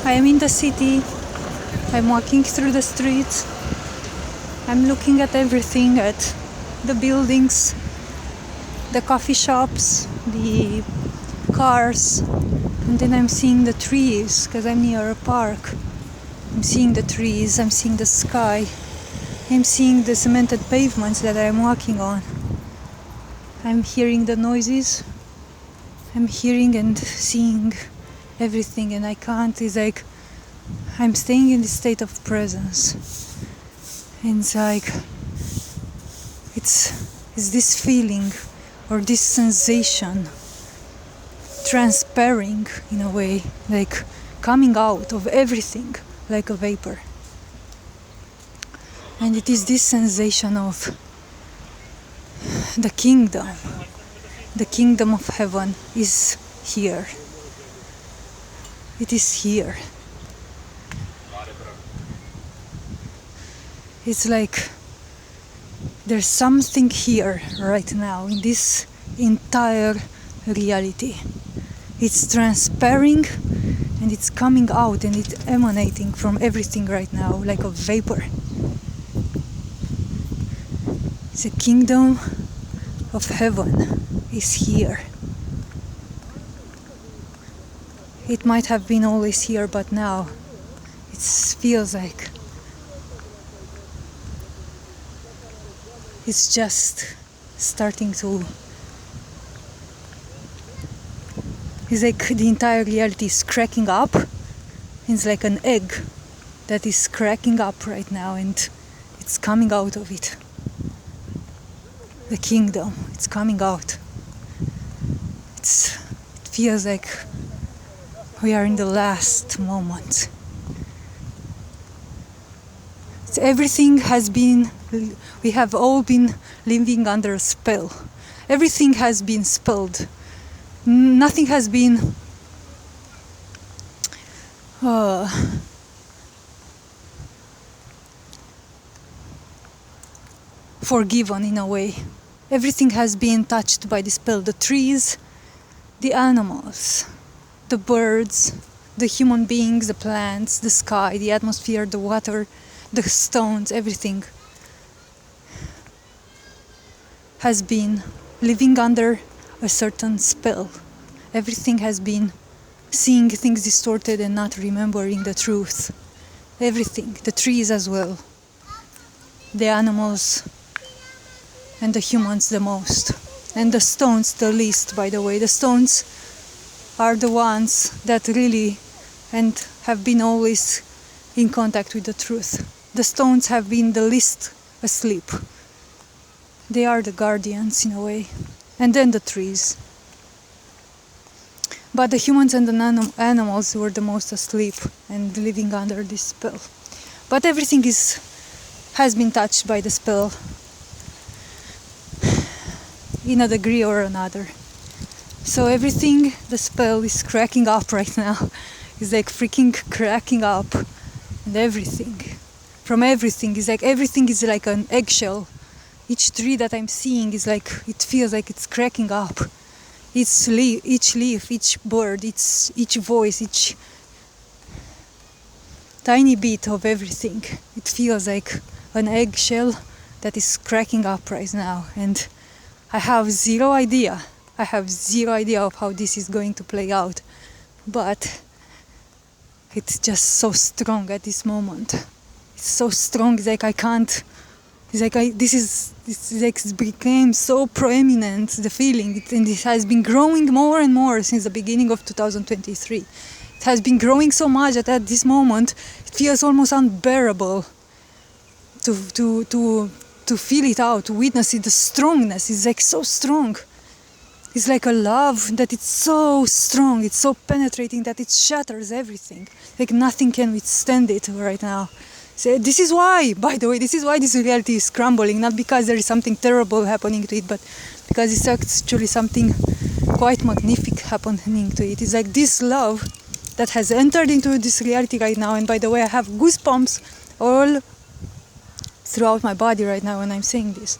I am in the city. I'm walking through the streets. I'm looking at everything, at the buildings, the coffee shops, the cars, and then I'm seeing the trees because I'm near a park. I'm seeing the trees, I'm seeing the sky, I'm seeing the cemented pavements that I'm walking on. I'm hearing the noises, I'm hearing and seeing everything, and I can't, it's like I'm staying in this state of presence. And it's like it's this feeling or this sensation transparent in a way, like coming out of everything like a vapor. And it is this sensation of the kingdom of heaven is here. It is here. It's like there's something here right now in this entire reality. It's transparent and it's coming out and it's emanating from everything right now like a vapor. The kingdom of heaven is here. It might have been always here, but now it feels like it's just starting to. It's like the entire reality is cracking up. It's like an egg that is cracking up right now and it's coming out of it. The kingdom, it's coming out. It feels like we are in the last moment. Everything has been, we have all been living under a spell. Everything has been spelled. Nothing has been forgiven in a way. Everything has been touched by the spell. The trees, the animals, the birds, the human beings, the plants, the sky, the atmosphere, the water, the stones, everything has been living under a certain spell. Everything has been seeing things distorted and not remembering the truth. Everything, the trees as well, the animals and the humans the most, and the stones the least, by the way. The stones are the ones that really and have been always in contact with the truth. The stones have been the least asleep. They are the guardians in a way. And then the trees. But the humans and the animals were the most asleep and living under this spell. But everything has been touched by the spell in a degree or another. So everything, the spell is cracking up right now. It's like freaking cracking up. And everything, from everything, is like everything is like an eggshell. Each tree that I'm seeing is like, it feels like it's cracking up. Each leaf, each bird, each voice, each tiny bit of everything. It feels like an eggshell that is cracking up right now. And I have zero idea. I have zero idea of how this is going to play out. But it's just so strong at this moment. It's so strong, it's like I can't. It's like it became so prominent, the feeling, and it has been growing more and more since the beginning of 2023. It has been growing so much that at this moment it feels almost unbearable to feel it out, to witness it. The strongness is like so strong. It's like a love that it's so strong, it's so penetrating that it shatters everything. Like nothing can withstand it right now. So this is why, by the way, this reality is crumbling, not because there is something terrible happening to it, but because it's actually something quite magnific happening to it. It's like this love that has entered into this reality right now, and by the way, I have goosebumps all throughout my body right now when I'm saying this.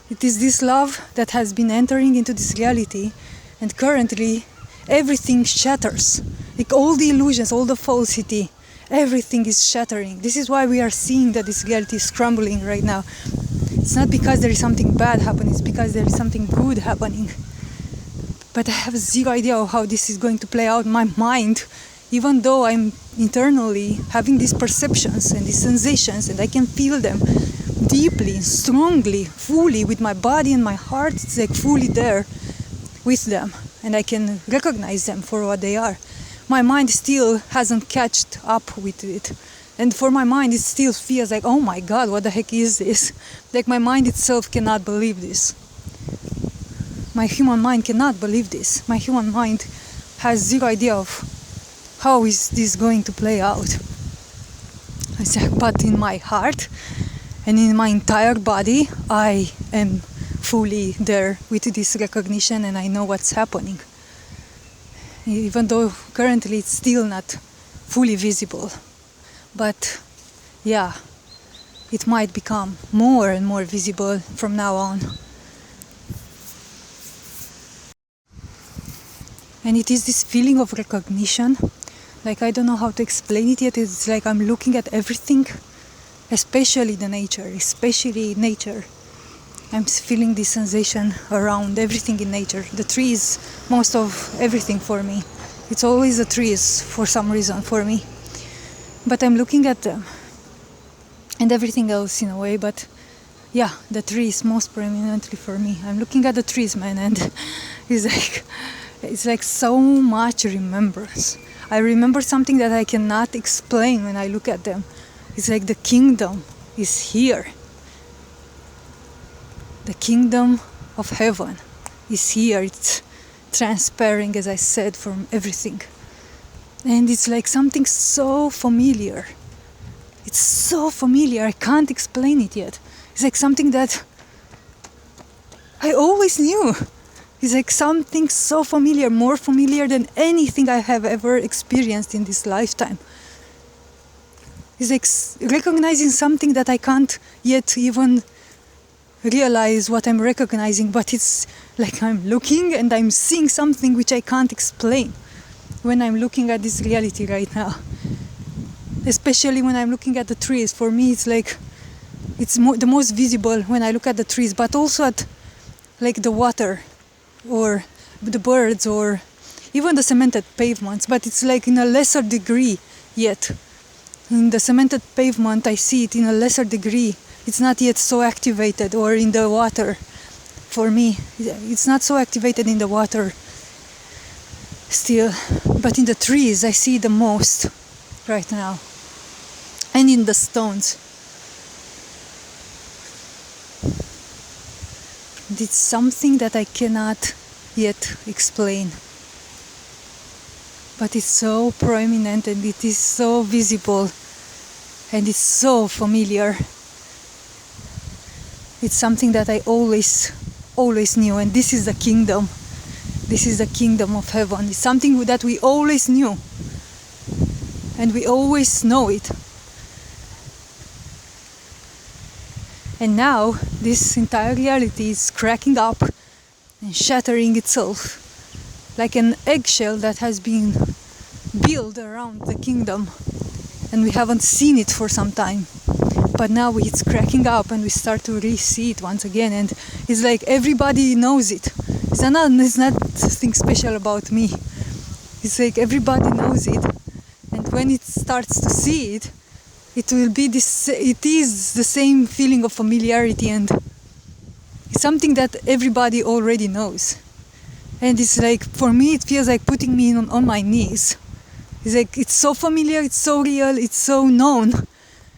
It is this love that has been entering into this reality and currently everything shatters. Like all the illusions, all the falsity, everything is shattering. This is why we are seeing that this reality is crumbling right now. It's not because there is something bad happening, it's because there is something good happening. But I have zero idea of how this is going to play out. My mind, even though I'm internally having these perceptions and these sensations, and I can feel them deeply, strongly, fully with my body and my heart, it's like fully there with them, and I can recognize them for what they are. My mind still hasn't catched up with it, and for my mind it still feels like, oh my god, what the heck is this? Like my mind itself cannot believe this. My human mind cannot believe this. My human mind has zero idea of how is this going to play out. But in my heart and in my entire body, I am fully there with this recognition, and I know what's happening. Even though currently it's still not fully visible. But yeah, it might become more and more visible from now on. And it is this feeling of recognition. Like, I don't know how to explain it yet. It's like I'm looking at everything, especially the nature, especially nature. I'm feeling this sensation around everything in nature. The trees, most of everything for me. It's always the trees for some reason for me. But I'm looking at them. And everything else in a way, but yeah, the trees most prominently for me. I'm looking at the trees, man, and it's like so much remembrance. I remember something that I cannot explain when I look at them. It's like the kingdom is here. The kingdom of heaven is here. It's transparent, as I said, from everything. And it's like something so familiar. It's so familiar, I can't explain it yet. It's like something that I always knew. It's like something so familiar, more familiar than anything I have ever experienced in this lifetime. It's like recognizing something that I can't yet even realize what I'm recognizing, but it's like I'm looking and I'm seeing something which I can't explain when I'm looking at this reality right now. Especially when I'm looking at the trees. For me, it's like it's the most visible when I look at the trees, but also at like the water or the birds or even the cemented pavements, but it's like in a lesser degree yet. In the cemented pavement, I see it in a lesser degree. It's not yet so activated, or in the water. For me, it's not so activated in the water still, but in the trees I see the most right now, and in the stones. It's something that I cannot yet explain, but it's so prominent and it is so visible and it's so familiar. It's something that I always knew, and this is the kingdom. This is the kingdom of heaven. It's something that we always knew, and we always know it. And now this entire reality is cracking up and shattering itself like an eggshell that has been built around the kingdom, and we haven't seen it for some time. But now it's cracking up and we start to re-see it once again, and it's like everybody knows it. It's not something special about me. It's like everybody knows it, and when it starts to see it, it will be this. It is the same feeling of familiarity, and it's something that everybody already knows. And it's like, for me, it feels like putting me on my knees. It's like it's so familiar, it's so real, it's so known.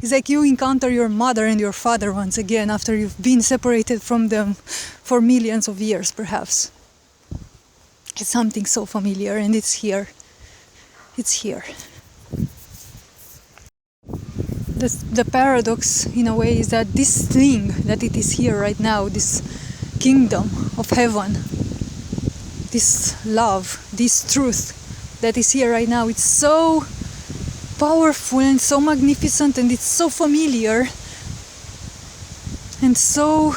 It's like you encounter your mother and your father once again after you've been separated from them for millions of years, perhaps. It's something so familiar, and it's here. It's here. The paradox, in a way, is that this thing, that it is here right now, this kingdom of heaven, this love, this truth that is here right now, it's so powerful and so magnificent, and it's so familiar and so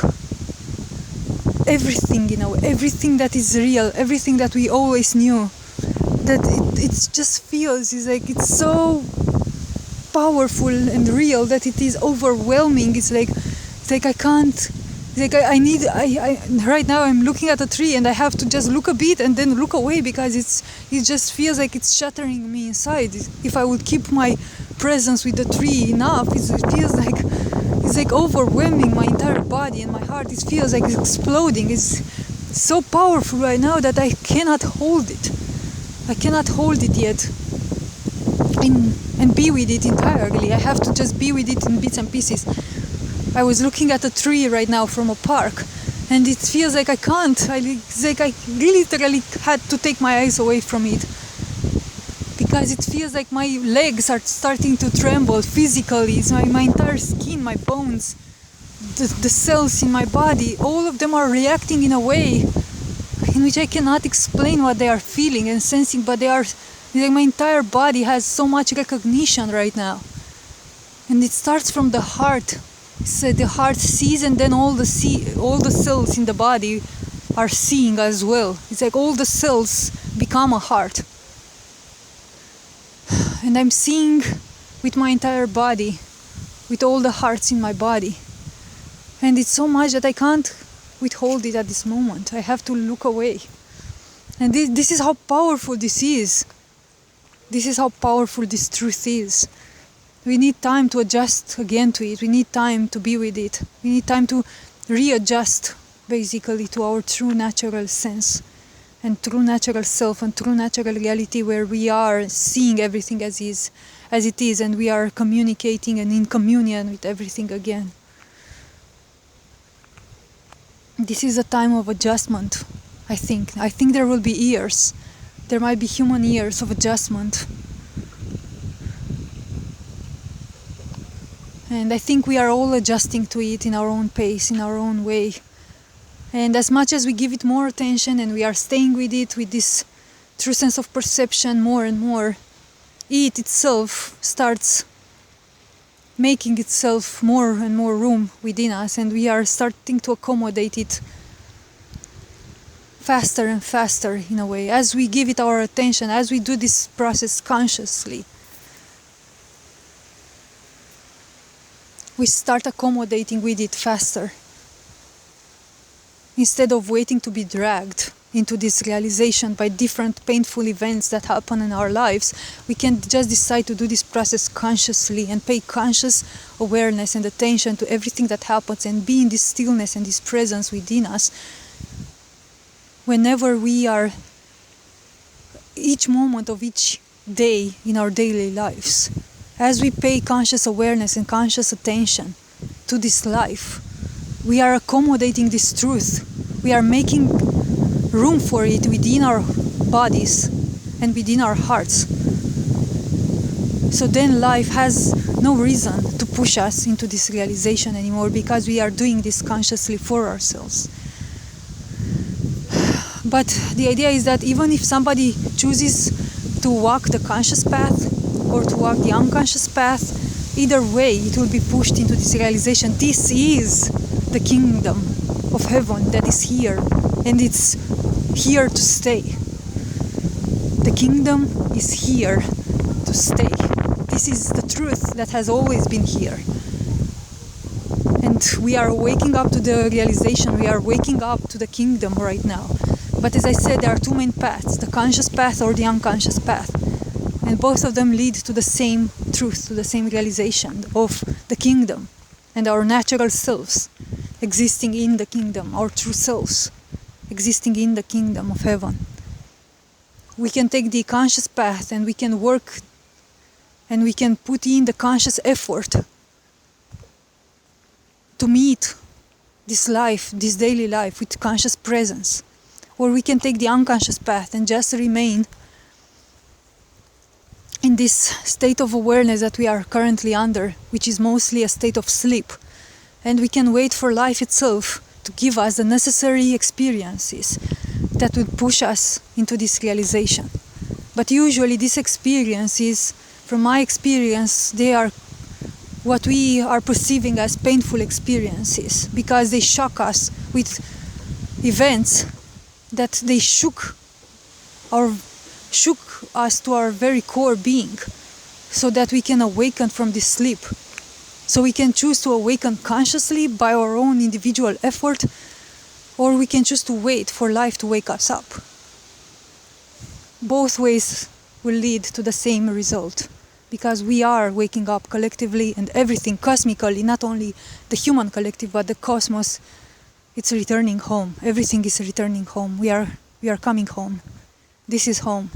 everything, everything that is real, everything that we always knew, that it just feels, it's so powerful and real that it is overwhelming. It's like I can't. It's like I right now I'm looking at a tree and I have to just look a bit and then look away because it just feels like it's shattering me inside. If I would keep my presence with the tree enough, it feels like it's like overwhelming my entire body and my heart. It feels like it's exploding. It's so powerful right now that I cannot hold it. I cannot hold it yet and be with it entirely. I have to just be with it in bits and pieces. I was looking at a tree right now from a park and it feels like I can't. It's like I literally had to take my eyes away from it because it feels like my legs are starting to tremble physically. It's my entire skin, my bones, the cells in my body, all of them are reacting in a way in which I cannot explain what they are feeling and sensing, but they are like my entire body has so much recognition right now. And it starts from the heart. So the heart sees, and then all the cells in the body are seeing as well. It's like all the cells become a heart. And I'm seeing with my entire body, with all the hearts in my body. And it's so much that I can't withhold it at this moment. I have to look away. And this is how powerful this is. This is how powerful this truth is. We need time to adjust again to it. We need time to be with it. We need time to readjust basically to our true natural sense and true natural self and true natural reality, where we are seeing everything as it is, and we are communicating and in communion with everything again. This is a time of adjustment, I think. I think there will be years. There might be human years of adjustment. And I think we are all adjusting to it in our own pace, in our own way. And as much as we give it more attention and we are staying with it, with this true sense of perception more and more, it itself starts making itself more and more room within us, and we are starting to accommodate it faster and faster in a way. As we give it our attention, as we do this process consciously, we start accommodating with it faster. Instead of waiting to be dragged into this realization by different painful events that happen in our lives, we can just decide to do this process consciously and pay conscious awareness and attention to everything that happens and be in this stillness and this presence within us whenever we are, each moment of each day in our daily lives. As we pay conscious awareness and conscious attention to this life, we are accommodating this truth. We are making room for it within our bodies and within our hearts. So then life has no reason to push us into this realization anymore, because we are doing this consciously for ourselves. But the idea is that even if somebody chooses to walk the conscious path or to walk the unconscious path, either way it will be pushed into this realization. This is the kingdom of heaven that is here, and it's here to stay. The kingdom is here to stay. This is the truth that has always been here. And we are waking up to the realization, we are waking up to the kingdom right now. But as I said, there are two main paths, the conscious path or the unconscious path. And both of them lead to the same truth, to the same realization of the kingdom and our natural selves existing in the kingdom, our true selves existing in the kingdom of heaven. We can take the conscious path and we can work and we can put in the conscious effort to meet this life, this daily life, with conscious presence. Or we can take the unconscious path and just remain in this state of awareness that we are currently under, which is mostly a state of sleep. And we can wait for life itself to give us the necessary experiences that would push us into this realization. But usually these experiences, from my experience, they are what we are perceiving as painful experiences, because they shock us with events that they shook our shook us to our very core being, so that we can awaken from this sleep. So we can choose to awaken consciously by our own individual effort, or we can choose to wait for life to wake us up. Both ways will lead to the same result, because we are waking up collectively, and everything cosmically, not only the human collective but the cosmos, it's returning home. Everything is returning home. We are coming home. This is home.